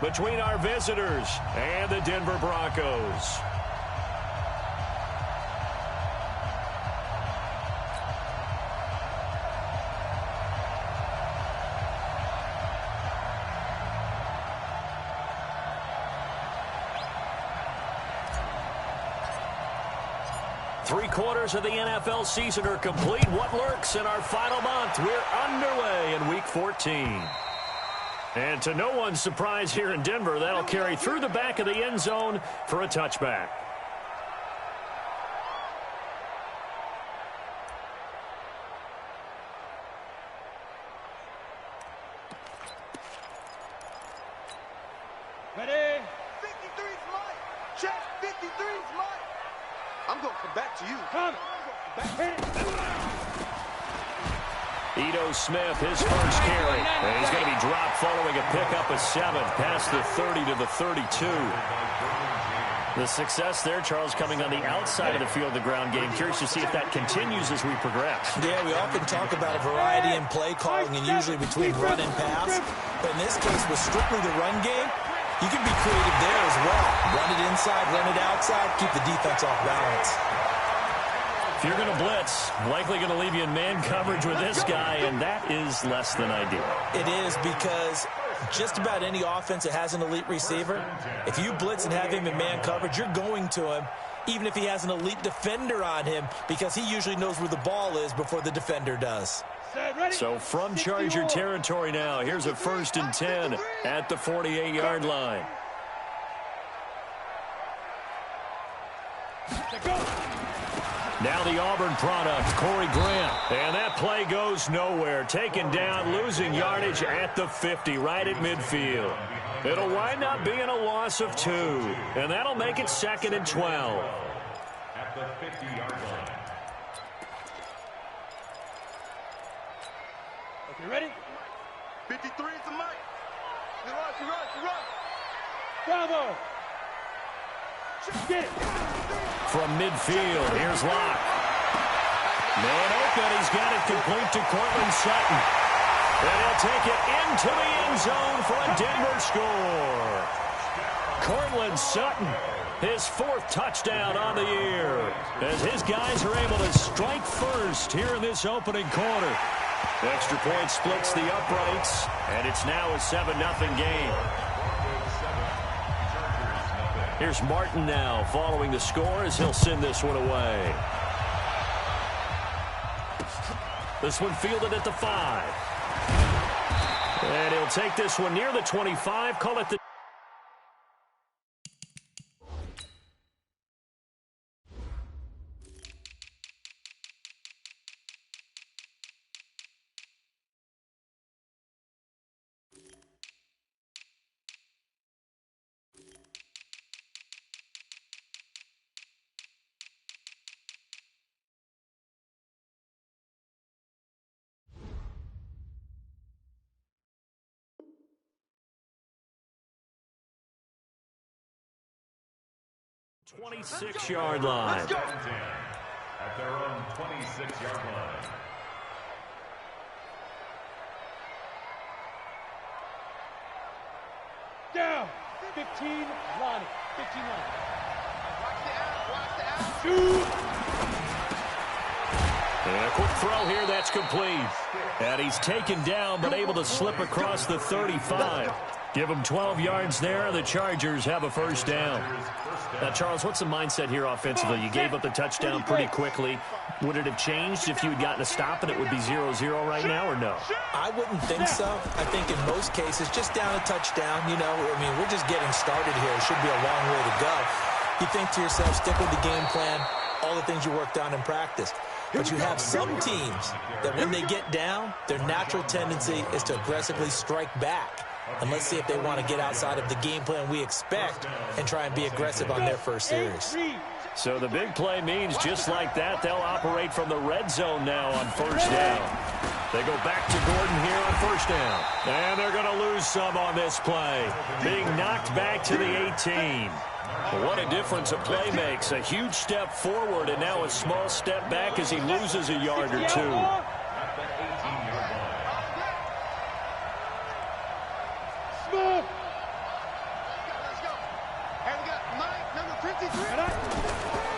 between our visitors and the Denver Broncos. Three-quarters of the NFL season are complete. What lurks in our final month? We're underway in Week 14. And to no one's surprise here in Denver, that'll carry through the back of the end zone for a touchback. Ready? 53's mine. Check. 53's mine. I'm going to come back to you. Come. Ito Smith, his first carry. And he's going to be dropped following a pickup of 7 past the 30 to the 32. The success there, Charles, coming on the outside of the field of the ground game. Curious to see if that continues as we progress. Yeah, we often talk about a variety in play calling and usually between run and pass. But in this case, with strictly the run game, you can be creative there as well. Run it inside, run it outside, keep the defense off balance. If you're going to blitz, likely going to leave you in man coverage with this guy, and that is less than ideal. It is, because just about any offense that has an elite receiver, if you blitz and have him in man coverage, you're going to him, even if he has an elite defender on him, because he usually knows where the ball is before the defender does. So from Charger territory now, here's a 1st and 10 at the 48-yard line. Now the Auburn product, Corey Grant. And that play goes nowhere. Taken down, losing yardage at the 50, right at midfield. It'll wind up being a loss of 2. And that'll make it 2nd and 12. At the 50-yard line. Okay, ready? 53 is the mic. She run. Bravo. Get it. From midfield, here's Locke. Man open, he's got it complete to Cortland Sutton. And he'll take it into the end zone for a Denver score. Cortland Sutton, his 4th touchdown on the year, as his guys are able to strike first here in this opening quarter. Extra point splits the uprights, and it's now a 7-0 game. Here's Martin now following the score as he'll send this one away. This one fielded at the 5. And he'll take this one near the 25, call it the 26-yard line. At their own 26-yard line. Down. 15, Lonnie. 15, Lonnie. Watch the out. Shoot. And a quick throw here, that's complete. And he's taken down, but able to slip across the 35. Give him 12 yards there. The Chargers have a 1st down. Now, Charles, what's the mindset here offensively? You gave up the touchdown pretty quickly. Would it have changed if you had gotten a stop and it would be 0-0 right now, or no? I wouldn't think so. I think in most cases, just down a touchdown, you know, I mean, we're just getting started here. It should be a long way to go. You think to yourself, stick with the game plan, all the things you worked on in practice. But you have some teams that when they get down, their natural tendency is to aggressively strike back. And let's see if they want to get outside of the game plan we expect and try and be aggressive on their first series. So the big play means just like that, they'll operate from the red zone now on 1st down. They go back to Gordon here on 1st down. And they're going to lose some on this play, being knocked back to the 18. What a difference a play makes. A huge step forward and now a small step back as he loses a yard or 2.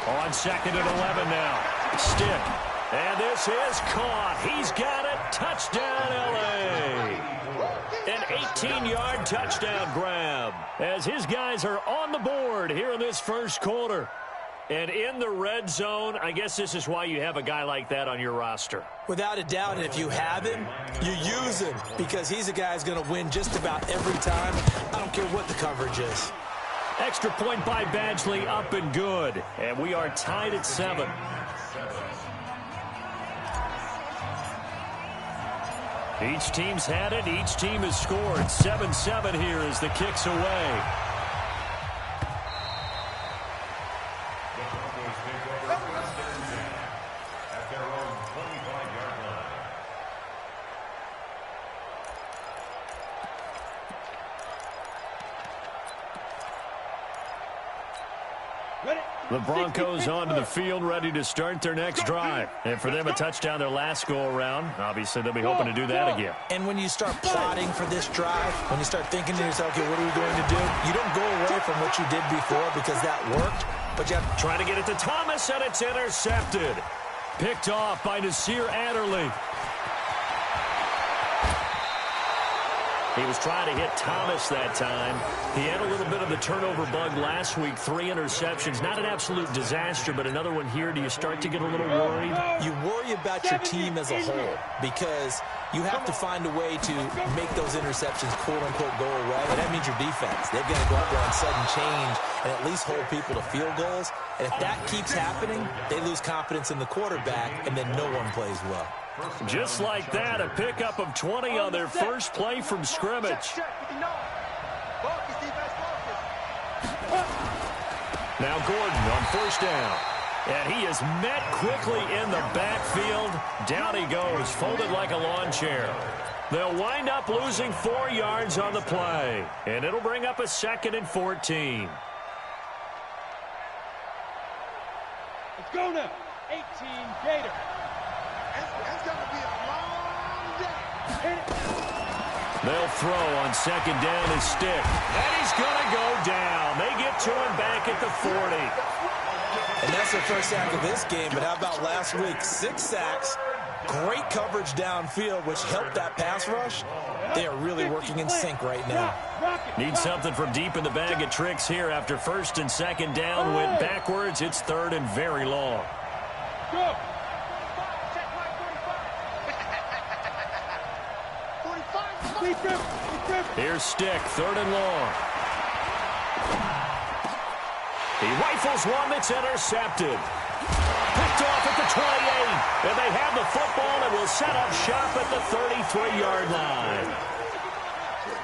On 2nd and 11 now. Stick. And this is caught. He's got it. Touchdown, L.A. An 18-yard touchdown grab as his guys are on the board here in this first quarter. And in the red zone, I guess this is why you have a guy like that on your roster. Without a doubt, and if you have him, you use him because he's a guy who's going to win just about every time. I don't care what the coverage is. Extra point by Badgley, up and good. And we are tied at 7. Each team's had it. Each team has scored. 7-7 here as the kick's away. The Broncos onto the field, ready to start their next drive. And for them, a touchdown their last go-around. Obviously, they'll be hoping to do that again. And when you start plotting for this drive, when you start thinking to yourself, okay, what are we going to do? You don't go away from what you did before because that worked. But you have to try to get it to Thomas, and it's intercepted. Picked off by Nasir Adderley. He was trying to hit Thomas that time. He had a little bit of the turnover bug last week, 3 interceptions. Not an absolute disaster, but another one here. Do you start to get a little worried? You worry about your team as a whole because you have to find a way to make those interceptions, quote-unquote, go away. And that means your defense. They've got to go out there on sudden change and at least hold people to field goals. And if that keeps happening, they lose confidence in the quarterback, and then no one plays well. Just like that, a pickup of 20 on their first play from scrimmage. Now Gordon on first down. And he is met quickly in the backfield. Down he goes, folded like a lawn chair. They'll wind up losing 4 yards on the play. And it'll bring up a 2nd and 14. Let's go now. 18 Gator. It's going to be a long day. They'll throw on 2nd down his stick. And he's going to go down. They get to him back at the 40. And that's their first sack of this game. But how about last week? 6 sacks, great coverage downfield, which helped that pass rush. They are really working in sync right now. Need something from deep in the bag of tricks here after 1st and 2nd down. Went backwards. It's 3rd and very long. Go. Here's Stick, 3rd and long. He rifles one that's intercepted. Picked off at the 28. And they have the football and will set up shop at the 33-yard line.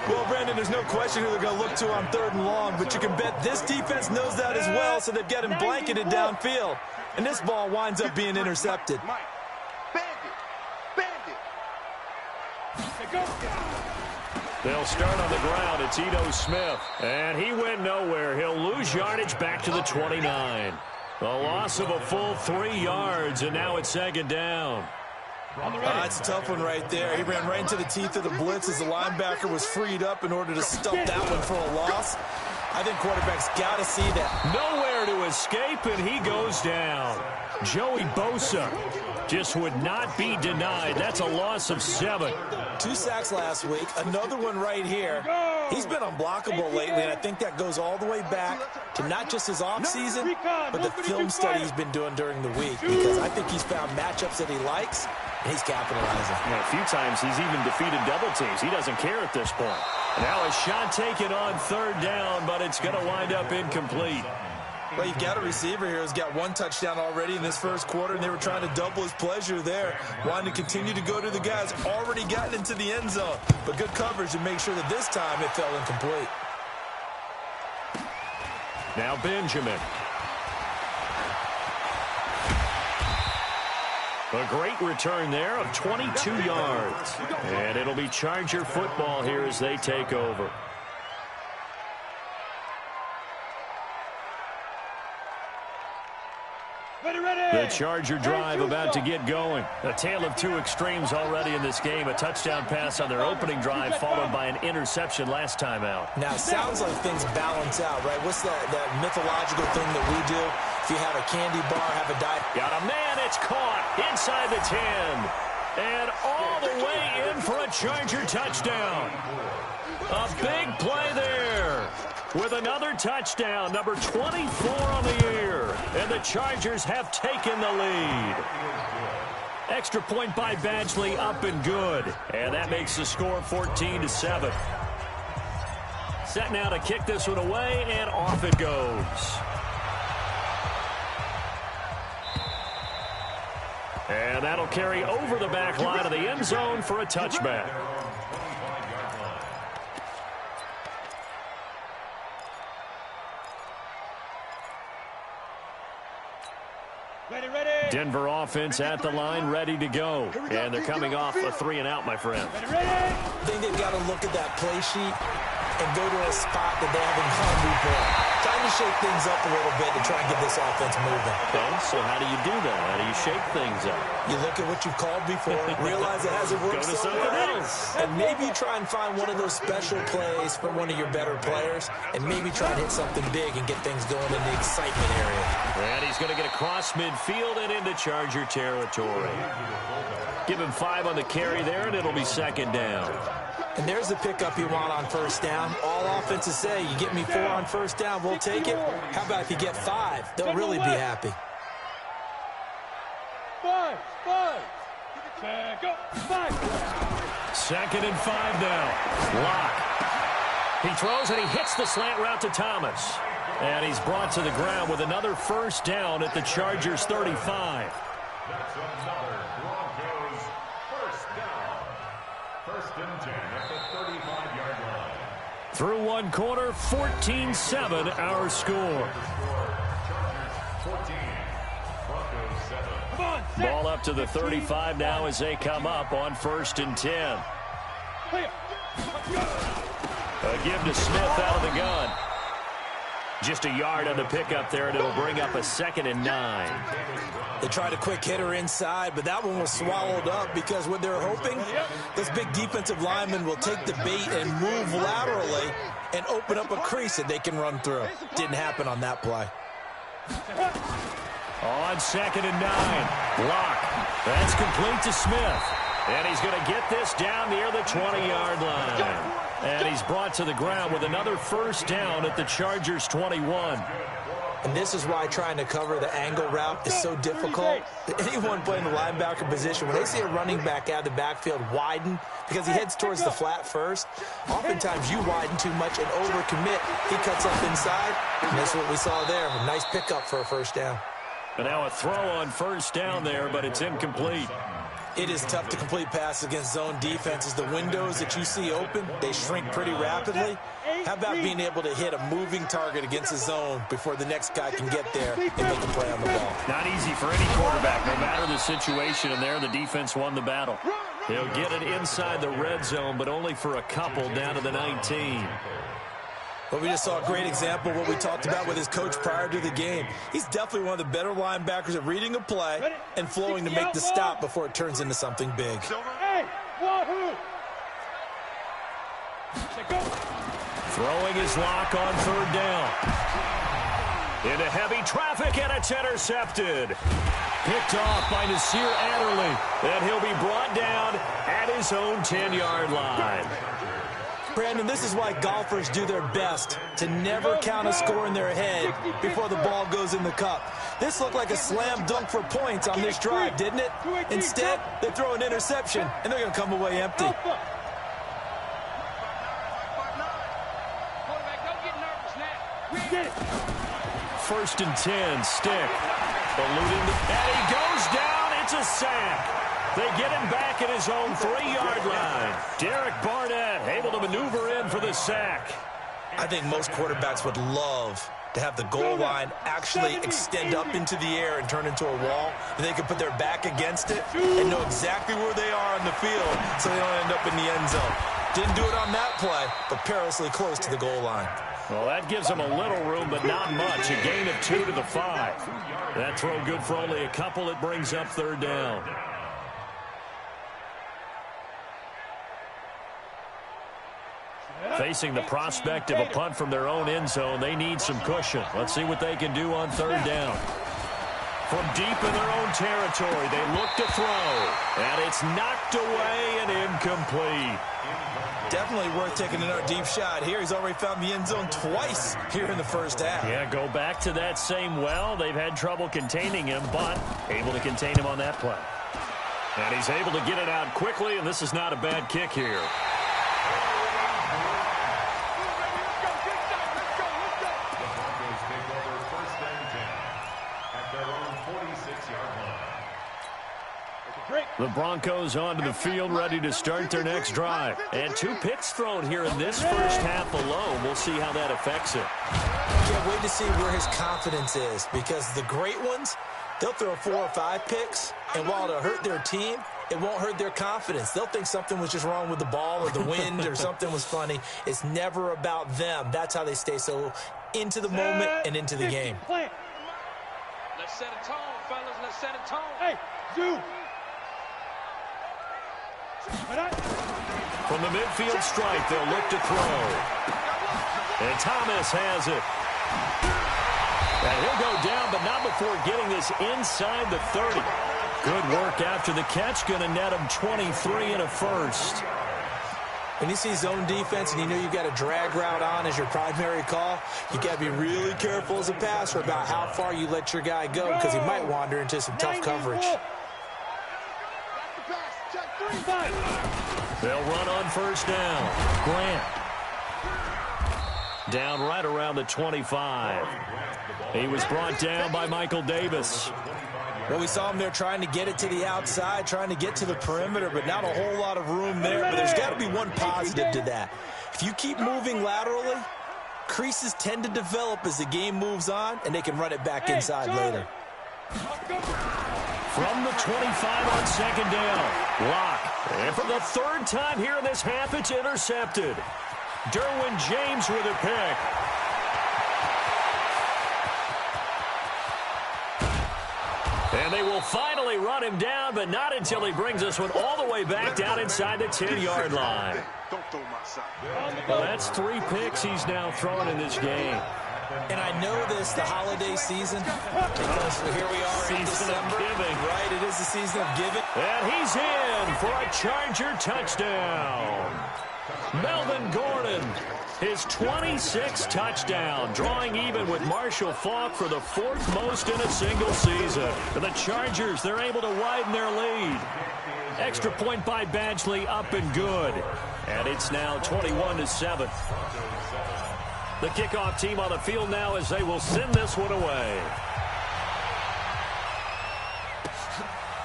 Well, Brandon, there's no question who they're going to look to on 3rd and long, but you can bet this defense knows that as well, so they've got him blanketed downfield. And this ball winds up being intercepted. They'll start on the ground. It's Ito Smith. And he went nowhere. He'll lose yardage back to the 29. A loss of a full 3 yards, and now it's 2nd down. It's a tough one right there. He ran right into the teeth of the blitz as the linebacker was freed up in order to stump that one for a loss. I think quarterback's got to see that. Nowhere to escape, and he goes down. Joey Bosa just would not be denied. That's a loss of 7. 2 sacks last week, another one right here. He's been unblockable lately, and I think that goes all the way back to not just his offseason, but the film study he's been doing during the week, because I think he's found matchups that he likes, and he's capitalizing. Yeah, a few times he's even defeated double teams. He doesn't care at this point. Now a shot taken on 3rd down, but it's going to wind up incomplete. Well, you've got a receiver here who's got 1 touchdown already in this first quarter, and they were trying to double his pleasure there, wanting to continue to go to the guys already gotten into the end zone. But good coverage to make sure that this time it fell incomplete. Now Benjamin. A great return there of 22 yards. And it'll be Charger football here as they take over. The Charger drive about to get going. A tale of two extremes already in this game. A touchdown pass on their opening drive followed by an interception last time out. Now, it sounds like things balance out, right? What's that mythological thing that we do? If you have a candy bar, have a diet. Got a man. It's caught inside the 10. And all the way in for a Charger touchdown. A big play there. With another touchdown, number 24 on the year. And the Chargers have taken the lead. Extra point by Badgley, up and good. And that makes the score 14-7. Set now to kick this one away, and off it goes. And that'll carry over the back line of the end zone for a touchback. Denver offense at the line, ready to go. And they're coming off a 3-and-out, my friend. I think they've got to look at that play sheet and go to a spot that they haven't gone before. Trying to shake things up a little bit to try and get this offense moving. Okay, so how do you do that? How do you shake things up? You look at what you've called before, realize it hasn't worked Go to so something well, else. and maybe you try and find one of those special plays for one of your better players, and maybe try and hit something big and get things going in the excitement area. And he's going to get across midfield and into Charger territory. Give him 5 on the carry there, and it'll be second down. And there's the pickup you want on first down. All offenses say, you get me 4 on first down, we'll take it. How about if you get 5? They'll really be happy. 5. Go. 5. Second and 5 now. Lock. He throws and he hits the slant route to Thomas. And he's brought to the ground with another first down at the Chargers 35. That's another Broncos first down. First and 10 at the 35-yard line. Through one quarter, 14-7 our score. Chargers 14, Broncos 7. Come on, Ball up to the 35 now as they come up on first and 10. A give to Smith out of the gun. Just a yard on the pickup there, and it'll bring up a second and 9. They tried a quick hitter inside, but that one was swallowed up because what they're hoping, those big defensive linemen will take the bait and move laterally and open up a crease that they can run through. Didn't happen on that play. On second and 9, Lock. That's complete to Smith. And he's going to get this down near the 20-yard line. And he's brought to the ground with another first down at the Chargers 21. And this is why trying to cover the angle route is so difficult. Anyone playing the linebacker position, when they see a running back out of the backfield widen because he heads towards the flat first, oftentimes you widen too much and overcommit. He cuts up inside, and that's what we saw there. A nice pickup for a first down. And now a throw on first down there, but it's incomplete. It is tough to complete passes against zone defenses. The windows that you see open, they shrink pretty rapidly. How about being able to hit a moving target against a zone before the next guy can get there and make a play on the ball? Not easy for any quarterback, no matter the situation, and there the defense won the battle. He'll get it inside the red zone, but only for a couple down to the 19. Well, we just saw a great example of what we talked about with his coach prior to the game. He's definitely one of the better linebackers at reading a play and flowing to make the stop before it turns into something big. Hey, wahoo! Throwing his Lock on third down. Into heavy traffic, and it's intercepted. Picked off by Nasir Adderley. And he'll be brought down at his own 10-yard line. Brandon, this is why golfers do their best to never count a score in their head before the ball goes in the cup. This looked like a slam dunk for points on this drive, didn't it? Instead, they throw an interception, and they're going to come away empty. First and 10, Stick. Eluding, and he goes down. It's a sack. They get him back at his own 3-yard line. Derek Barnett able to maneuver in for the sack. I think most quarterbacks would love to have the goal line actually extend up into the air and turn into a wall, and they can put their back against it and know exactly where they are on the field so they don't end up in the end zone. Didn't do it on that play, but perilously close to the goal line. Well, that gives them a little room, but not much. A gain of 2 to the 5. That throw good for only a couple. It brings up third down. Facing the prospect of a punt from their own end zone, they need some cushion. Let's see what they can do on third down. From deep in their own territory, they look to throw. And it's knocked away and incomplete. Definitely worth taking another deep shot here. He's already found the end zone twice here in the first half. Yeah, go back to that same well. They've had trouble containing him, but able to contain him on that play. And he's able to get it out quickly, and this is not a bad kick here. The Broncos onto the field, ready to start their next drive. And 2 picks thrown here in this first half alone. We'll see how that affects it. Can't wait to see where his confidence is, because the great ones, they'll throw 4 or 5 picks, and while it'll hurt their team, it won't hurt their confidence. They'll think something was just wrong with the ball or the wind or something was funny. It's never about them. That's how they stay so into the moment and into the game. Let's set a tone, fellas. Let's set a tone. Hey, Zoo. From the midfield stripe, they'll look to throw. And Thomas has it. And he'll go down, but not before getting this inside the 30. Good work after the catch. Going to net him 23 and a first. When you see zone defense and you know you've got a drag route on as your primary call, you got to be really careful as a passer about how far you let your guy go, because he might wander into some tough coverage. They'll run on first down. Grant. Down right around the 25. He was brought down by Michael Davis. Well, we saw him there trying to get it to the outside, trying to get to the perimeter, but not a whole lot of room there. But there's got to be one positive to that. If you keep moving laterally, creases tend to develop as the game moves on, and they can run it back inside later. From the 25 on second down. Lock. And for the 3rd time here in this half, it's intercepted. Derwin James with a pick. And they will finally run him down, but not until he brings this one all the way back down inside the 10-yard line. Well, that's 3 picks he's now thrown in this game. And I know this, the holiday season, because here we are in December. Giving. Right, it is the season of giving. And he's in for a Charger touchdown. Melvin Gordon, his 26th touchdown, drawing even with Marshall Faulk for the 4th most in a single season. For the Chargers, they're able to widen their lead. Extra point by Badgley, up and good. And it's now 21-7. The kickoff team on the field now as they will send this one away.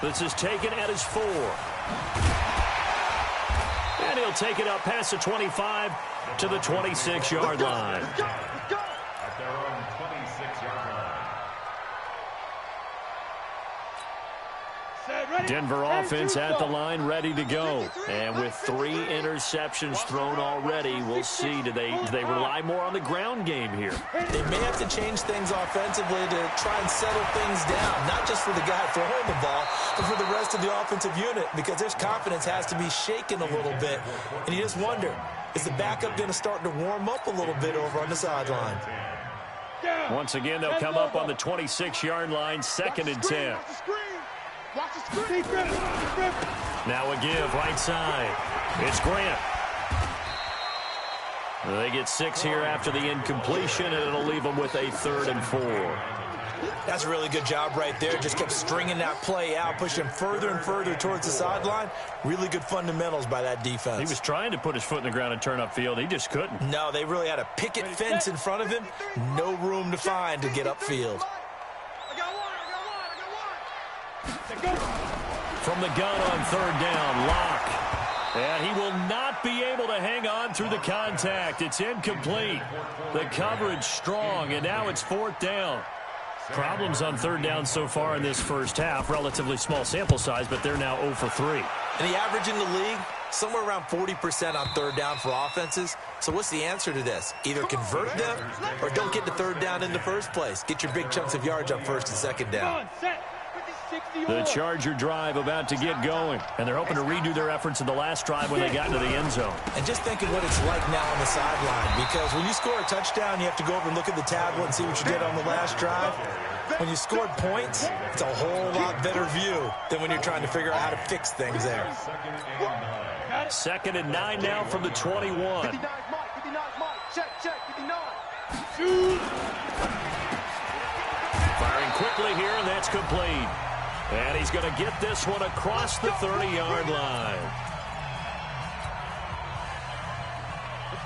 This is taken at his 4. And he'll take it up past the 25 to the 26-yard line. At their own 26-yard line. Denver offense at the line, ready to go. And with 3 interceptions thrown already, we'll see. Do they rely more on the ground game here? They may have to change things offensively to try and settle things down, not just for the guy throwing the ball, but for the rest of the offensive unit, because their confidence has to be shaken a little bit. And you just wonder, is the backup going to start to warm up a little bit over on the sideline? Once again, they'll come up on the 26-yard line, 2nd and 10. Now a give, right side. It's Grant. They get 6 here after the incompletion, and it'll leave them with a 3rd and 4. That's a really good job right there. Just kept stringing that play out, pushing him further and further towards the sideline. Really good fundamentals by that defense. He was trying to put his foot in the ground and turn upfield. He just couldn't. No, they really had a picket fence in front of him. No room to find to get upfield. From the gun on 3rd down, Lock. And he will not be able to hang on through the contact. It's incomplete. The coverage strong, and now it's 4th down. Problems on 3rd down so far in this first half. Relatively small sample size, but they're now 0 for 3. And the average in the league, somewhere around 40% on 3rd down for offenses. So what's the answer to this? Either convert them or don't get to third down in the first place. Get your big chunks of yards up first and second down. The Charger drive about to get going, and they're hoping to redo their efforts in the last drive when they got into the end zone. And just think of what it's like now on the sideline, because when you score a touchdown, you have to go over and look at the tablet and see what you did on the last drive. When you scored points, it's a whole lot better view than when you're trying to figure out how to fix things there. 2nd and 9 now from the 21. 59, check, 59. Firing quickly here, and that's complete. And he's going to get this one across the 30-yard line.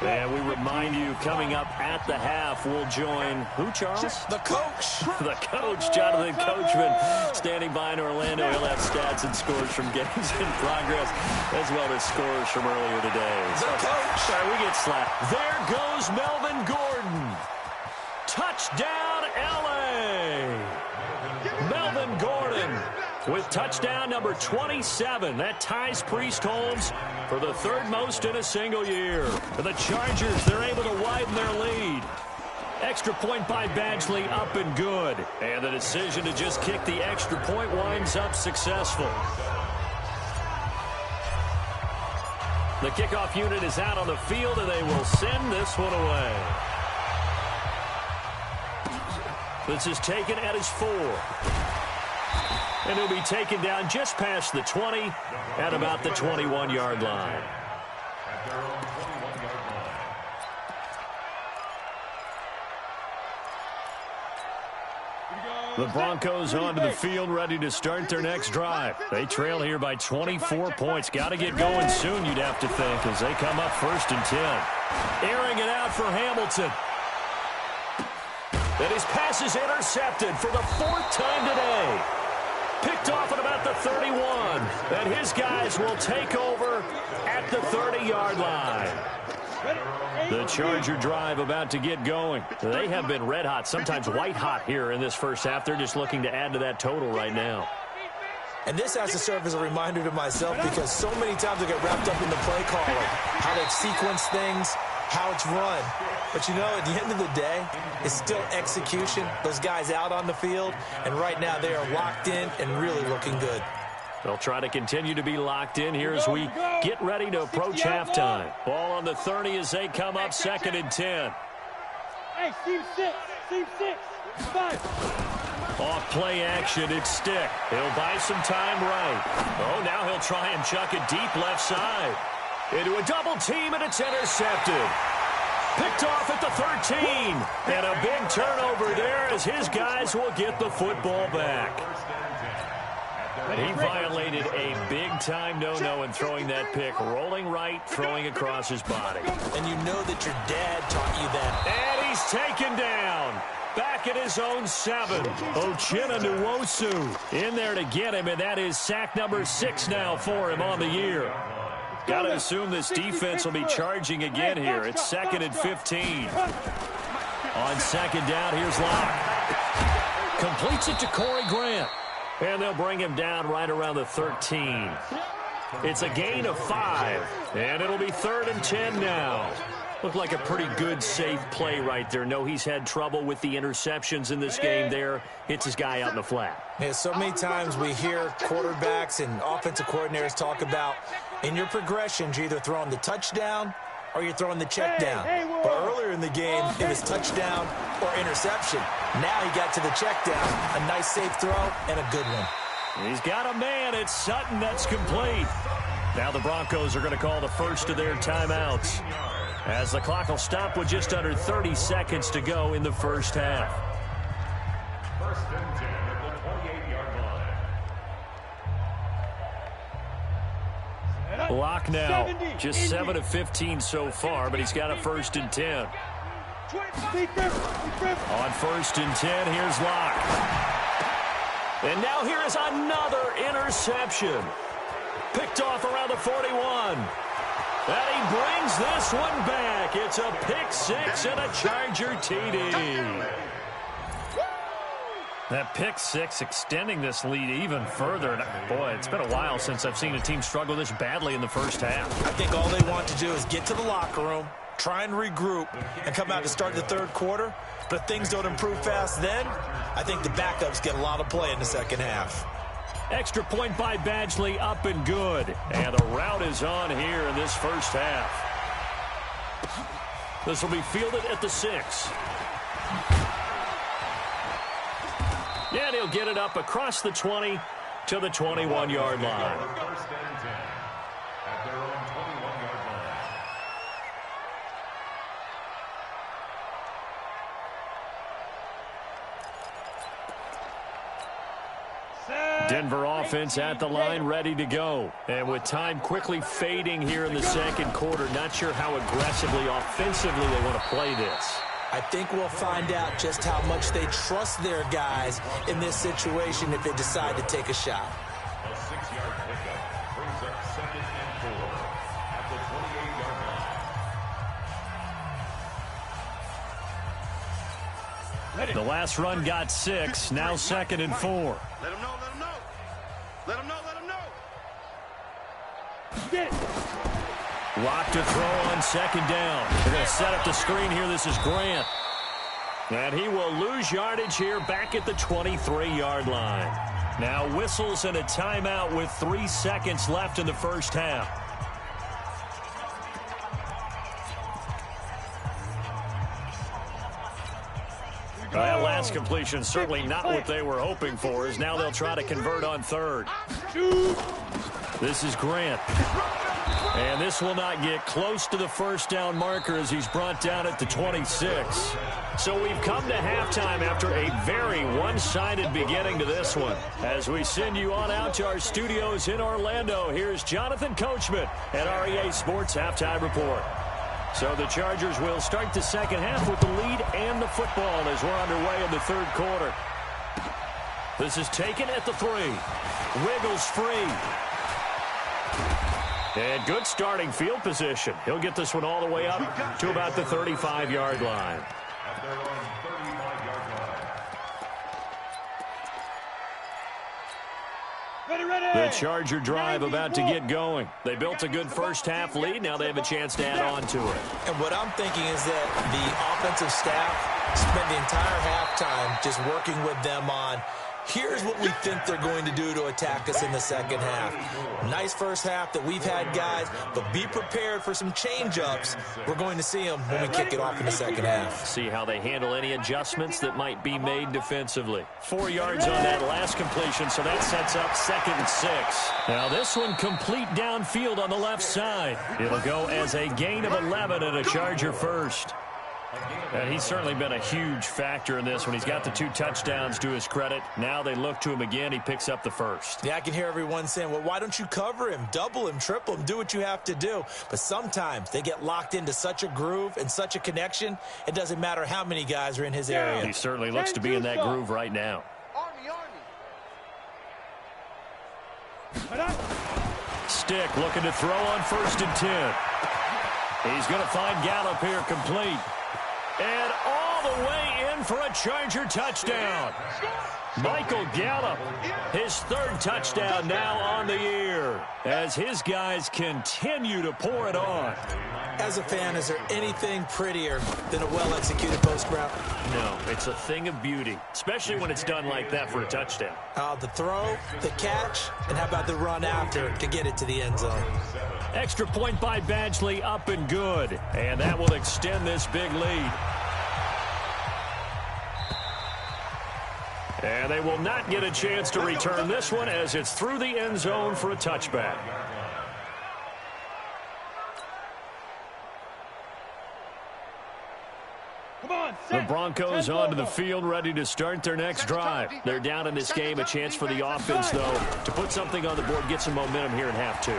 And we remind you, coming up at the half, we'll join who, Charles? The coach. The coach, Jonathan Coachman, standing by in Orlando. He'll have stats and scores from games in progress, as well as scores from earlier today. The coach. Sorry, we get slapped. There goes Melvin Gordon. Touchdown, L.A. Melvin Gordon with touchdown number 27. That ties Priest Holmes for the third most in a single year. For the Chargers, they're able to widen their lead. Extra point by Badgley, up and good. And the decision to just kick the extra point winds up successful. The kickoff unit is out on the field, and they will send this one away. This is taken at his 4. And he'll be taken down just past the 20 at about the 21-yard line. The Broncos onto the field, ready to start their next drive. They trail here by 24 points. Got to get going soon, you'd have to think, as they come up 1st and 10. Airing it out for Hamilton. And his pass is intercepted for the 4th time today. Picked off at about the 31. And his guys will take over at the 30-yard line. The Charger drive about to get going. They have been red hot, sometimes white hot here in this first half. They're just looking to add to that total right now. And this has to serve as a reminder to myself, because so many times I get wrapped up in the play calling, how they sequence things, how it's run. But, you know, at the end of the day, it's still execution. Those guys out on the field, and right now they are locked in and really looking good. They'll try to continue to be locked in here as we get ready to approach halftime. Ball on the 30 as they come up 2nd and 10. Hey, Steve 6, 5. Off play action, it's Stick. He'll buy some time right. Oh, now he'll try and chuck it deep left side. Into a double team, and it's intercepted. Picked off at the 13. And a big turnover there as his guys will get the football back. He violated a big-time no-no in throwing that pick. Rolling right, throwing across his body. And you know that your dad taught you that. And he's taken down. Back at his own 7. Uchenna Nwosu in there to get him, and that is sack number 6 now for him on the year. Got to assume this defense will be charging again here. It's 2nd and 15. On 2nd down, here's Locke. Completes it to Corey Grant. And they'll bring him down right around the 13. It's a gain of 5. And it'll be 3rd and 10 now. Looked like a pretty good, safe play right there. No, he's had trouble with the interceptions in this game there. Hits his guy out in the flat. Yeah, so many times we hear quarterbacks and offensive coordinators talk about, in your progressions, you're either throwing the touchdown or you're throwing the check down. But earlier in the game, it was touchdown or interception. Now he got to the check down. A nice, safe throw and a good one. He's got a man. It's Sutton. That's complete. Now the Broncos are going to call the first of their timeouts, as the clock will stop with just under 30 seconds to go in the first half. 1st and 10 at the 28-yard line. Locke now, just 7 of 15 so far, but he's got a 1st and 10. On 1st and 10, here's Locke. And now here is another interception. Picked off around the 41. And he brings this one back. It's a pick 6 and a Charger TD. That pick 6 extending this lead even further. And boy, it's been a while since I've seen a team struggle this badly in the first half. I think all they want to do is get to the locker room, try and regroup, and come out to start the third quarter. But if things don't improve fast then, I think the backups get a lot of play in the second half. Extra point by Badgley, up and good. And the route is on here in this first half. This will be fielded at the 6. And he'll get it up across the 20 to the 21-yard line. First and 10 at their own 21-yard line. Denver offense at the line, ready to go. And with time quickly fading here in the second quarter, not sure how aggressively, offensively they want to play this. I think we'll find out just how much they trust their guys in this situation if they decide to take a shot. A 6-yard pickup brings up 2nd and 4 at the 28-yard line. The last run got 6, now 2nd and 4. Let him know, let him know. Let him know, let him know. Get it. Lock to throw on 2nd down. They're going to set up the screen here. This is Grant. And he will lose yardage here back at the 23-yard line. Now whistles and a timeout with 3 seconds left in the first half. That last completion certainly not what they were hoping for, as now they'll try to convert on 3rd. This is Grant. And this will not get close to the first down marker as he's brought down at the 26. So we've come to halftime after a very one-sided beginning to this one. As we send you on out to our studios in Orlando, here's Jonathan Coachman at REA Sports Halftime Report. So the Chargers will start the second half with the lead and the football as we're underway in the third quarter. This is taken at the 3. Wiggles free. And good starting field position. He'll get this one all the way up to about the 35-yard line. At their own 35-yard line. Ready. The Charger drive about to get going. They built a good first half lead. Now they have a chance to add on to it. And what I'm thinking is that the offensive staff spent the entire halftime just working with them on, here's what we think they're going to do to attack us in the second half. Nice first half that we've had, guys, but be prepared for some change-ups. We're going to see them when we kick it off in the second half. See how they handle any adjustments that might be made defensively. 4 yards on that last completion, so that sets up 2nd and 6. Now this one complete downfield on the left side. It'll go as a gain of 11 and a Charger first. And he's certainly been a huge factor in this when he's got the 2 touchdowns to his credit. Now they look to him again. He picks up the first. Yeah, I can hear everyone saying, well, why don't you cover him, double him, triple him, do what you have to do. But sometimes they get locked into such a groove and such a connection, it doesn't matter how many guys are in his area. He certainly looks to be in that groove right now. Army. Stick looking to throw on 1st and 10. He's going to find Gallup here complete. And all the way in for a Charger touchdown. Michael Gallup, his 3rd touchdown now on the year as his guys continue to pour it on. As a fan, is there anything prettier than a well-executed post route? No, it's a thing of beauty, especially when it's done like that for a touchdown. The throw, the catch, and how about the run after to get it to the end zone? Extra point by Badgley, up and good. And that will extend this big lead. And they will not get a chance to return this one as it's through the end zone for a touchback. The Broncos onto the field, ready to start their next drive. They're down in this game. A chance for the offense, though, to put something on the board, get some momentum here in half 2.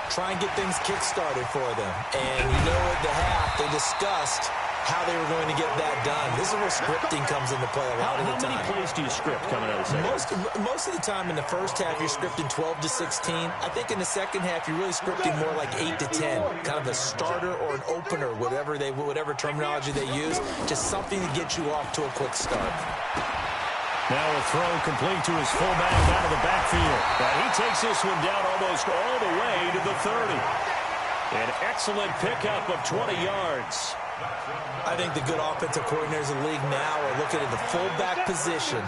Try and get things kick-started for them. And you know at the half, they discussed how they were going to get that done. This is where scripting comes into play a lot of the time. How many plays do you script coming out of the second? Most of the time in the first half, you're scripting 12 to 16. I think in the second half, you're really scripting more like 8 to 10. Kind of a starter or an opener, whatever terminology they use. Just something to get you off to a quick start. Now a throw complete to his fullback out of the backfield. But he takes this one down almost all the way to the 30. An excellent pickup of 20 yards. I think the good offensive coordinators in the league now are looking at the fullback position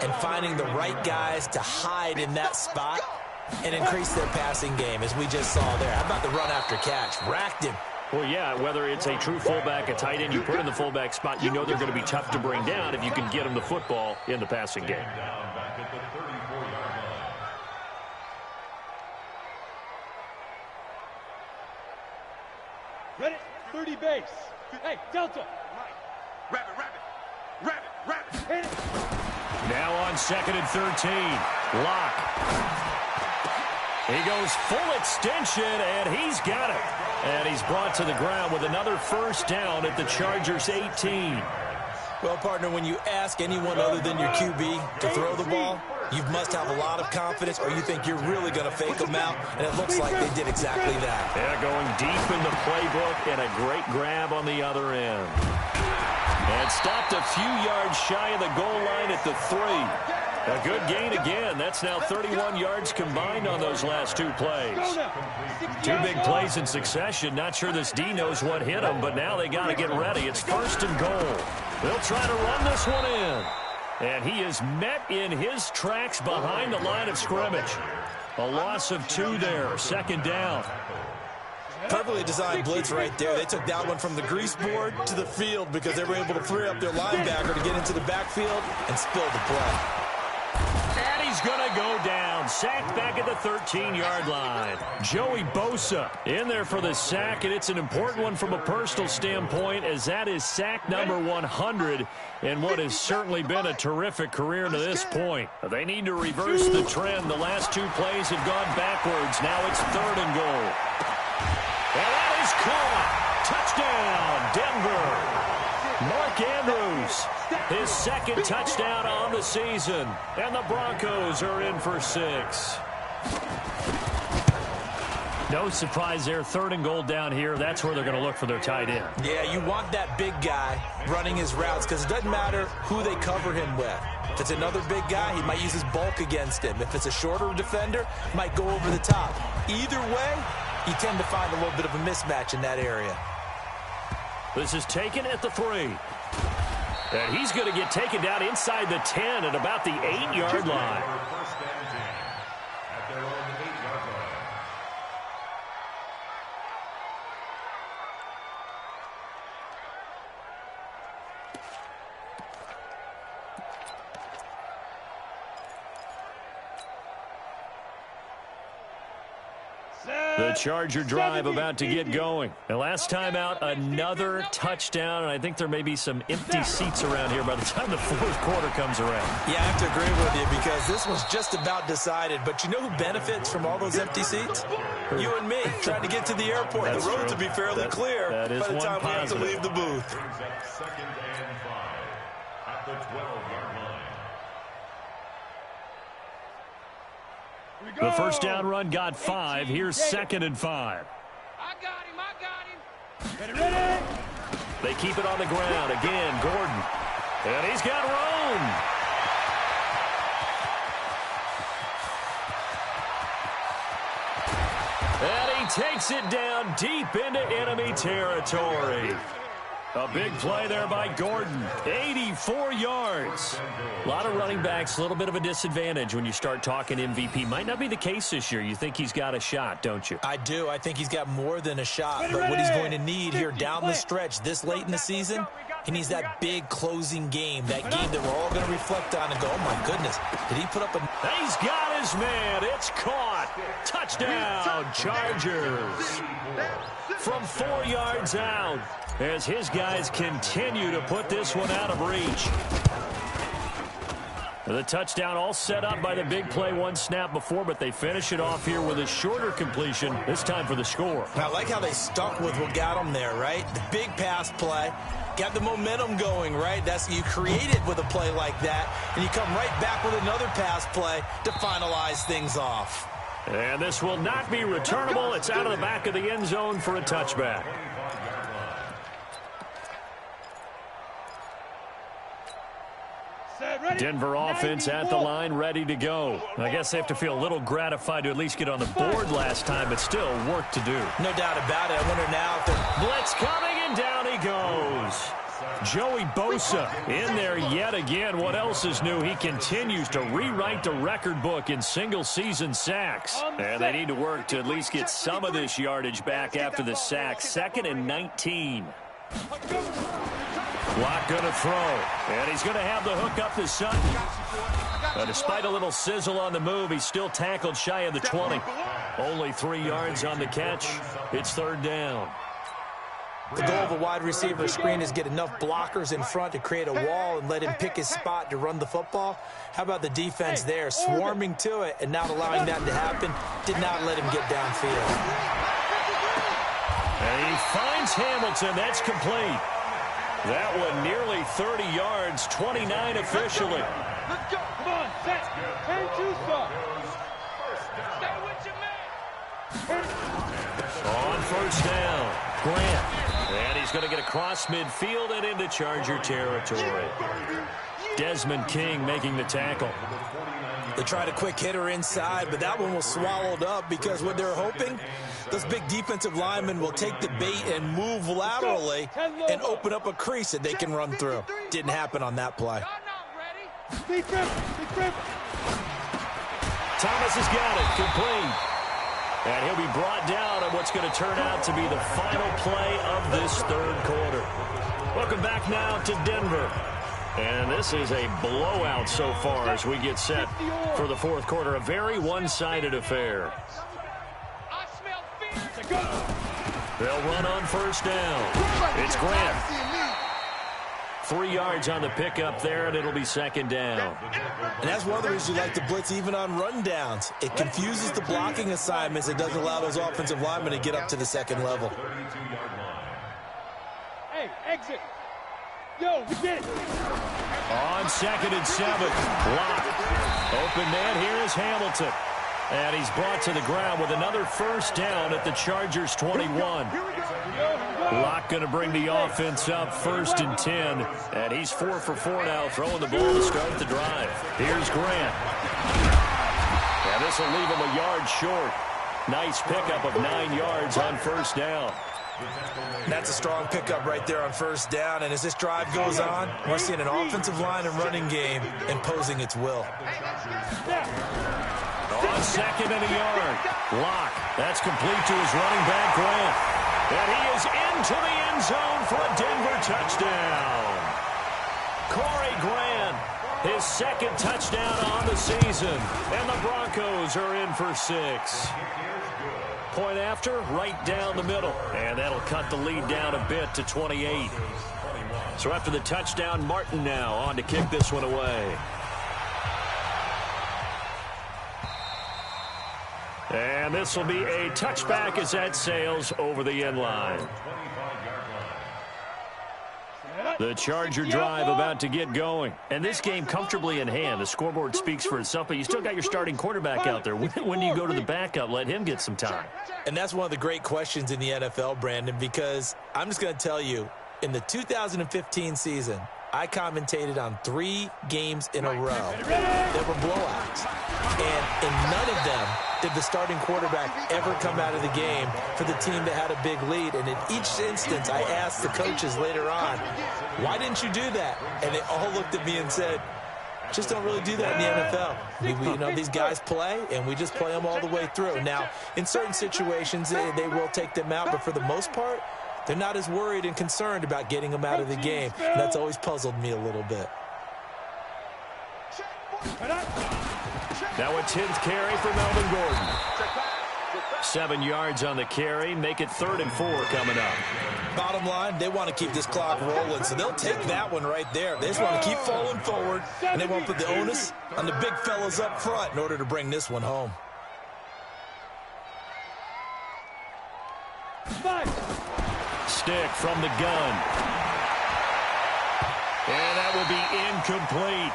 and finding the right guys to hide in that spot and increase their passing game, as we just saw there. How about the run after catch? Racked him. Well, yeah, whether it's a true fullback, a tight end you put in the fullback spot, you know they're going to be tough to bring down if you can get them the football in the passing game. Ready? 30 base. Hey, Delta. Rabbit. Hit it. Now on 2nd and 13. Lock. He goes full extension, and he's got it. And he's brought to the ground with another first down at the Chargers' 18. Well, partner, when you ask anyone other than your QB to throw the ball, you must have a lot of confidence, or you think you're really going to fake them out, and it looks like they did exactly that. Yeah, going deep in the playbook, and a great grab on the other end. And stopped a few yards shy of the goal line at the 3. A good gain again. That's now 31 yards combined on those last 2 plays. 2 big plays in succession. Not sure this D knows what hit him, but now they got to get ready. It's 1st and goal. They'll try to run this one in. And he is met in his tracks behind the line of scrimmage. A loss of 2 there. 2nd down. Perfectly designed blitz right there. They took that one from the grease board to the field because they were able to free up their linebacker to get into the backfield and spill the play. And he's going to go down. Sacked back at the 13-yard line. Joey Bosa in there for the sack, and it's an important one from a personal standpoint, as that is sack number 100 in what has certainly been a terrific career to this point. They need to reverse the trend. The last 2 plays have gone backwards. Now it's 3rd and goal. And that is caught. Touchdown, Denver. Mark Andrews, his 2nd touchdown on the season. And the Broncos are in for 6. No surprise there. 3rd and goal down here. That's where they're going to look for their tight end. Yeah, you want that big guy running his routes because it doesn't matter who they cover him with. If it's another big guy, he might use his bulk against him. If it's a shorter defender, he might go over the top. Either way, you tend to find a little bit of a mismatch in that area. This is taken at the 3. And he's going to get taken down inside the 10 at about the 8-yard line. The Charger drive about to get going. And last time out, another touchdown, and I think there may be some empty seats around here by the time the 4th quarter comes around. Yeah, I have to agree with you because this was just about decided. But you know who benefits from all those empty seats? You and me, trying to get to the airport. The roads will be fairly clear by the time we have to leave the booth. 2nd and 5 at the 12-yard line. The first down run got 5. Here's 2nd and 5. I got him. Ready. They keep it on the ground. Again, Gordon. And he's got room. And he takes it down deep into enemy territory. A big play there by Gordon. 84 yards. A lot of running backs, a little bit of a disadvantage when you start talking MVP. Might not be the case this year. You think he's got a shot, don't you? I do. I think he's got more than a shot. But what he's going to need here down the stretch this late in the season, he needs that big closing game, that game that we're all going to reflect on and go, oh, my goodness, did he put up a... He's got his man. It's caught. Touchdown, Chargers. From 4 yards out, as his guys continue to put this one out of reach. The touchdown all set up by the big play 1 snap before, but they finish it off here with a shorter completion, this time for the score. I like how they stuck with what got them there, right? The big pass play, got the momentum going, right? That's you create it with a play like that, and you come right back with another pass play to finalize things off. And this will not be returnable. It's out of the back of the end zone for a touchback. Denver offense at the line, ready to go. I guess they have to feel a little gratified to at least get on the board last time, but still work to do. No doubt about it. I wonder now if they're... Blitz coming, and down he goes. Joey Bosa in there yet again. What else is new? He continues to rewrite the record book in single-season sacks. And they need to work to at least get some of this yardage back after the sack. 2nd and 19. Block going to throw. And he's going to have the hook up to Sutton. But despite a little sizzle on the move, he's still tackled shy of the 20. Only 3 yards on the catch. It's 3rd down. The goal of a wide receiver screen is get enough blockers in front to create a wall and let him pick his spot to run the football. How about the defense there, swarming to it and not allowing that to happen? Did not let him get downfield. And he finds Hamilton. That's complete. That one nearly 30 yards, 29 officially. Let's go. Come on, set. 10-2 stop. Stay with your man. On 1st down, Grant. And he's going to get across midfield and into Charger territory. Desmond King making the tackle. They tried a quick hitter inside, but that one was swallowed up because what they're hoping, those big defensive linemen will take the bait and move laterally and open up a crease that they can run through. Didn't happen on that play. Thomas has got it, complete. And he'll be brought down on what's going to turn out to be the final play of this 3rd quarter. Welcome back now to Denver. And this is a blowout so far as we get set for the 4th quarter. A very one-sided affair. They'll run on 1st down. It's Grant. 3 yards on the pickup there, and it'll be 2nd down. And that's one of the reasons you like to blitz even on rundowns. It confuses the blocking assignments. It doesn't allow those offensive linemen to get up to the 2nd level. Hey, exit. Yo, we get it. On 2nd and 7. Block. Open man, here is Hamilton. And he's brought to the ground with another 1st down at the Chargers 21. Locke going to bring the offense up 1st and 10. And he's 4 for 4 now, throwing the ball to start the drive. Here's Grant. And this will leave him a yard short. Nice pickup of 9 yards on 1st down. That's a strong pickup right there on 1st down. And as this drive goes on, we're seeing an offensive line and running game imposing its will. On 2nd and a yard. Locke. That's complete to his running back, Grant. And he is into the end zone for a Denver touchdown. Corey Grant, his 2nd touchdown on the season. And the Broncos are in for 6. Point after, right down the middle. And that'll cut the lead down a bit to 28. So after the touchdown, Martin now on to kick this one away. And this will be a touchback as that sails over the end line. The Charger drive about to get going. And this game comfortably in hand. The scoreboard speaks for itself, but you still got your starting quarterback out there. When do you go to the backup? Let him get some time. And that's one of the great questions in the NFL, Brandon, because I'm just going to tell you, in the 2015 season, I commentated on 3 games in a row that were blowouts. And in none of them did the starting quarterback ever come out of the game for the team that had a big lead. And in each instance, I asked the coaches later on, why didn't you do that? And they all looked at me and said, just don't really do that in the NFL. You know, these guys play, and we just play them all the way through. Now, in certain situations, they will take them out, but for the most part, they're not as worried and concerned about getting them out of the game. And that's always puzzled me a little bit. Now a 10th carry for Melvin Gordon. 7 yards on the carry. Make it 3rd and 4 coming up. Bottom line, they want to keep this clock rolling, so they'll take that one right there. They just want to keep falling forward, and they won't put the onus on the big fellas up front in order to bring this one home. Stick from the gun. And that will be incomplete.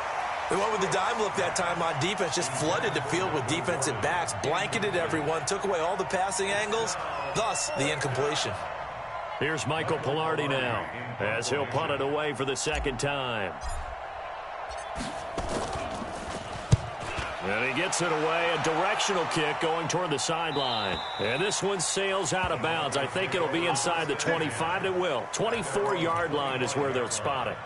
They went with the dime look that time on defense, just flooded the field with defensive backs, blanketed everyone, took away all the passing angles, thus the incompletion. Here's Michael Pilardi now, as he'll punt it away for the 2nd time. And he gets it away, a directional kick going toward the sideline. And this one sails out of bounds. I think it'll be inside the 25. It will. 24-yard line is where they'll spot it.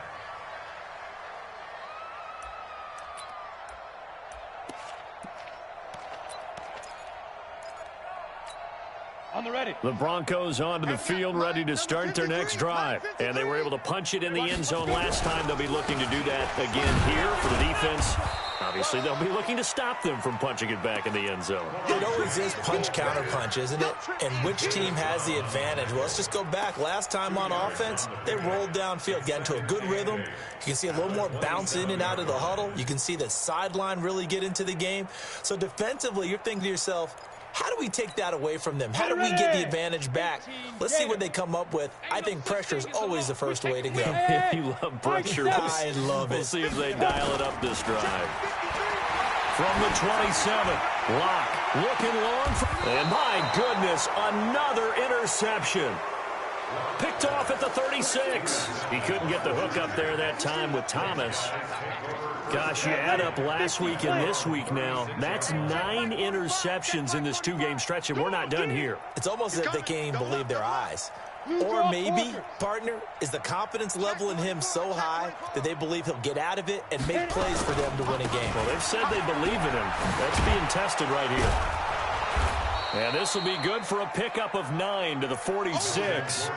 On the ready. The Broncos onto the field, ready to start their next drive. And they were able to punch it in the end zone last time. They'll be looking to do that again here for the defense. Obviously, they'll be looking to stop them from punching it back in the end zone. It always is punch-counter-punch, isn't it? And which team has the advantage? Well, let's just go back. Last time on offense, they rolled downfield, got into a good rhythm. You can see a little more bounce in and out of the huddle. You can see the sideline really get into the game. So defensively, you're thinking to yourself, how do we take that away from them? How do we get the advantage back? Let's see what they come up with. I think pressure is always the first way to go. You love pressure. I love it. We'll see if they dial it up this drive. From the 27, Locke looking long. And my goodness, another interception. Picked off at the 36. He couldn't get the hook up there that time with Thomas. Gosh, you add up last week and this week now. That's 9 interceptions in this 2-game stretch, and we're not done here. It's almost as if they can't even believe their eyes. Or maybe, partner, is the confidence level in him so high that they believe he'll get out of it and make plays for them to win a game. Well, they've said they believe in him. That's being tested right here. And this will be good for a pickup of 9 to the 46.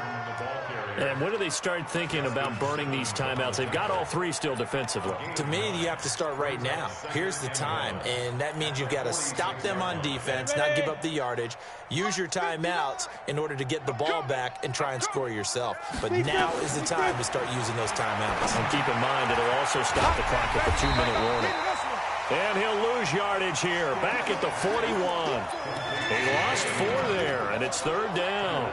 And when do they start thinking about burning these timeouts? They've got all 3 still defensively. To me, you have to start right now. Here's the time, and that means you've got to stop them on defense, not give up the yardage, use your timeouts in order to get the ball back and try and score yourself. But now is the time to start using those timeouts. And keep in mind, it'll also stop the clock at the 2-minute warning. And he'll lose yardage here, back at the 41. He lost 4 there, and it's 3rd down.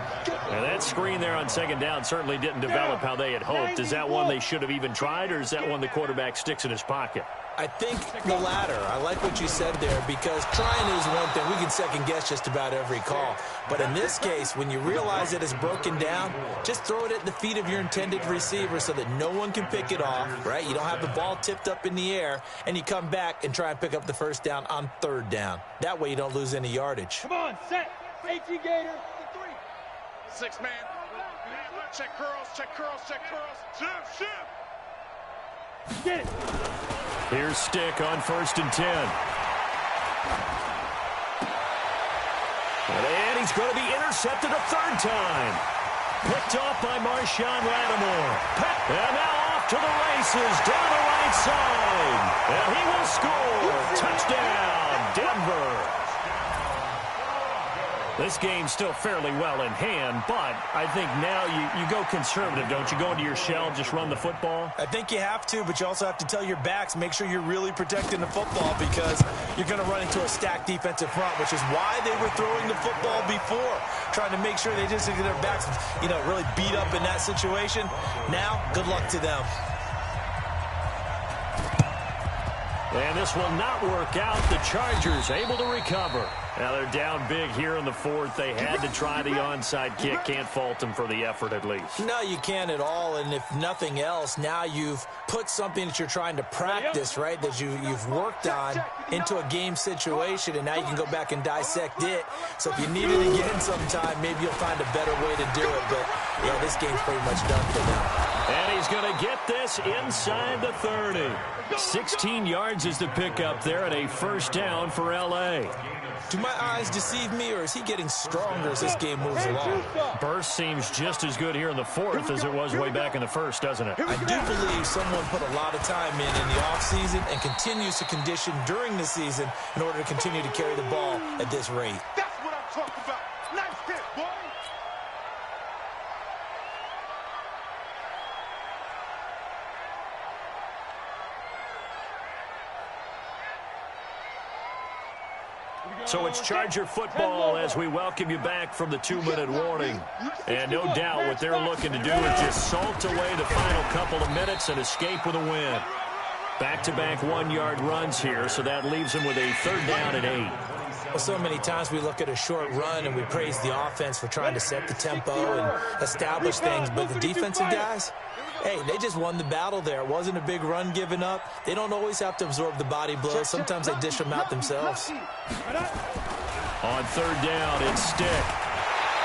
And that screen there on 2nd down certainly didn't develop how they had hoped. Is that one they should have even tried, or is that one the quarterback sticks in his pocket? I think the latter. I like what you said there, because trying is one thing. We can second-guess just about every call. But in this case, when you realize that it's broken down, just throw it at the feet of your intended receiver so that no one can pick it off, right? You don't have the ball tipped up in the air, and you come back and try and pick up the 1st down on 3rd down. That way you don't lose any yardage. Come on, set. HE Gator. 6 man. Check curls, check curls, check curls. Shift. Get it. Here's Stick on 1st and 10. And he's going to be intercepted a 3rd time. Picked off by Marshawn Lattimore. And now off to the races down the right side. And he will score. Touchdown, Denver. This game's still fairly well in hand, but I think now you go conservative, don't you? Go into your shell, just run the football? I think you have to, but you also have to tell your backs, make sure you're really protecting the football, because you're going to run into a stacked defensive front, which is why they were throwing the football before, trying to make sure they just get their backs, really beat up in that situation. Now, good luck to them. And this will not work out. The Chargers able to recover. Now they're down big here in the 4th. They had to try the onside kick. Can't fault them for the effort at least. No, you can't at all. And if nothing else, now you've put something that you're trying to practice, right, that you've worked on into a game situation, and now you can go back and dissect it. So if you need it again sometime, maybe you'll find a better way to do it. But, yeah, this game's pretty much done for them. And he's going to get this inside the 30. 16 yards is the pickup there, and a 1st down for L.A. Do my eyes deceive me, or is he getting stronger as this game moves along? Burst seems just as good here in the 4th as it was way back in the 1st, doesn't it? I do believe someone put a lot of time in the offseason and continues to condition during the season in order to continue to carry the ball at this rate. That's what I'm talking about. Nice hit, boy. So it's Charger football as we welcome you back from the 2-minute warning. And no doubt what they're looking to do is just salt away the final couple of minutes and escape with a win. Back-to-back 1-yard runs here, so that leaves them with a 3rd down and 8. Well, so many times we look at a short run and we praise the offense for trying to set the tempo and establish things, but the defensive guys, Hey, they just won the battle there. It wasn't a big run given up. They don't always have to absorb the body blows. Sometimes they dish them out themselves. On third down, it's Stick.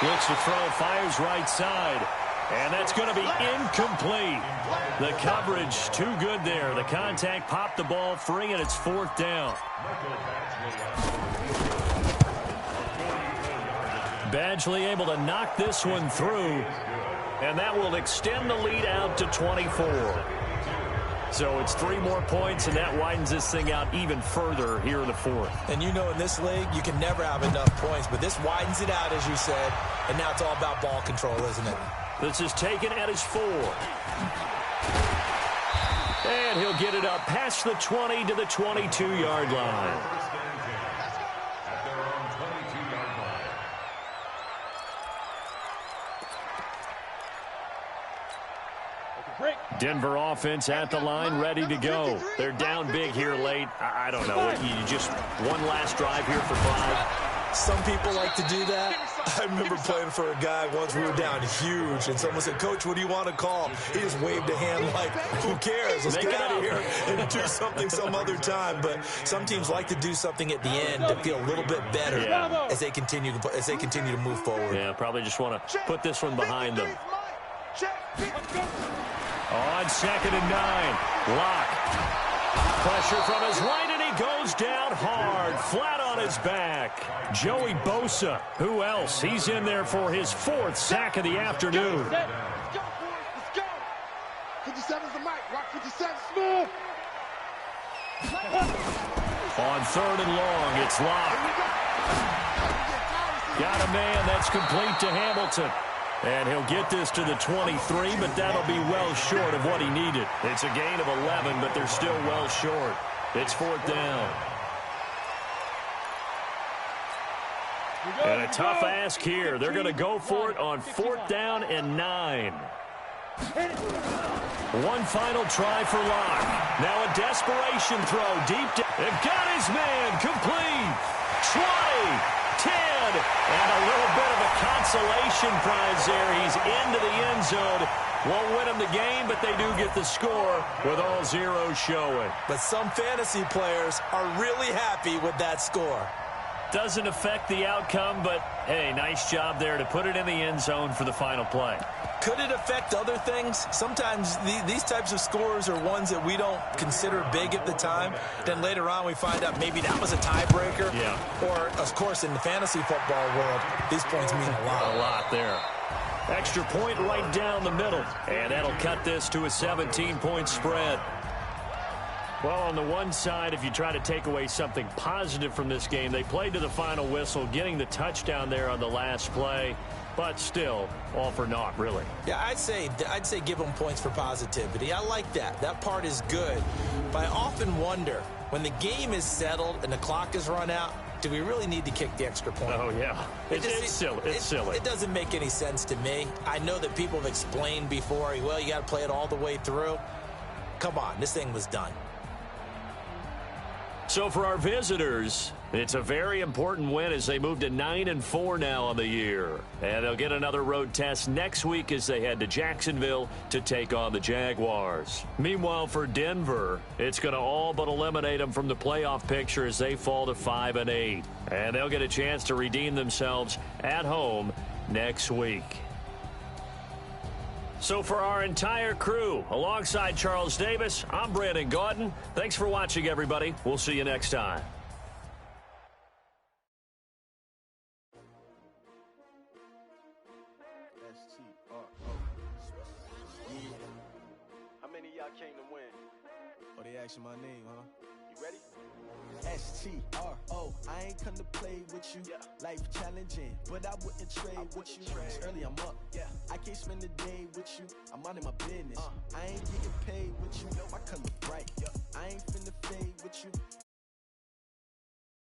Looks to throw, fires right side. And that's going to be incomplete. The coverage too good there. The contact popped the ball free, and it's fourth down. Badgley able to knock this one through, and that will extend the lead out to 24. So it's 3 more points, and that widens this thing out even further here in the fourth. And you know in this league, you can never have enough points, but this widens it out, as you said, and now it's all about ball control, isn't it? This is taken at his 4. And he'll get it up past the 20 to the 22-yard line. Denver offense at the line, ready to go. They're down big here late. I don't know. You just one last drive here for 5. Some people like to do that. I remember playing for a guy once. We were down huge, and someone said, "Coach, what do you want to call?" He just waved a hand like, who cares? Let's get out of here and do something some other time. But some teams like to do something at the end to feel a little bit better as they continue to move forward. Yeah, probably just want to put this one behind them. On 2nd and 9, Locke. Pressure from his right, and he goes down hard, flat on his back. Joey Bosa, who else? He's in there for his 4th sack of the afternoon. Let's go, boys. Let's go. 57's the mic. Rock 57. Smooth. On 3rd and long, it's Locke. Got a man that's complete to Hamilton. And he'll get this to the 23, but that'll be well short of what he needed. It's a gain of 11, but they're still well short. It's 4th down. And a tough ask here. They're going to go for it on 4th down and 9. One final try for Locke. Now a desperation throw deep down. It got his man complete. 20. 10, and a little bit of a consolation prize there. He's into the end zone. Won't win them the game, but they do get the score with all zeros showing. But some fantasy players are really happy with that score. Doesn't affect the outcome, but, hey, nice job there to put it in the end zone for the final play. Could it affect other things? Sometimes these types of scores are ones that we don't consider big at the time. Then later on we find out maybe that was a tiebreaker. Yeah. Or, of course, in the fantasy football world, these points mean a lot. A lot there. Extra point right down the middle. And that'll cut this to a 17-point spread. Well, on the one side, if you try to take away something positive from this game, they played to the final whistle, getting the touchdown there on the last play. But still, all for naught, really. Yeah, I'd say give them points for positivity. I like that. That part is good. But I often wonder, when the game is settled and the clock is run out, do we really need to kick the extra point? Oh, yeah. It's silly. It's silly. It doesn't make any sense to me. I know that people have explained before, well, you got to play it all the way through. Come on, this thing was done. So for our visitors, it's a very important win as they move to 9-4 now on the year. And they'll get another road test next week as they head to Jacksonville to take on the Jaguars. Meanwhile, for Denver, it's going to all but eliminate them from the playoff picture as they fall to 5-8. And they'll get a chance to redeem themselves at home next week. So for our entire crew, alongside Charles Davis, I'm Brandon Gaudin. Thanks for watching, everybody. We'll see you next time. How many of y'all came to win? Oh, they asking my name, huh? You ready? S-T-R-O, I ain't come to play with you. Life challenging, but I wouldn't trade with you. It's early, I'm up. I can't spend the day with you. I'm minding my business. I ain't getting paid with you. My color bright. I ain't finna fade with you.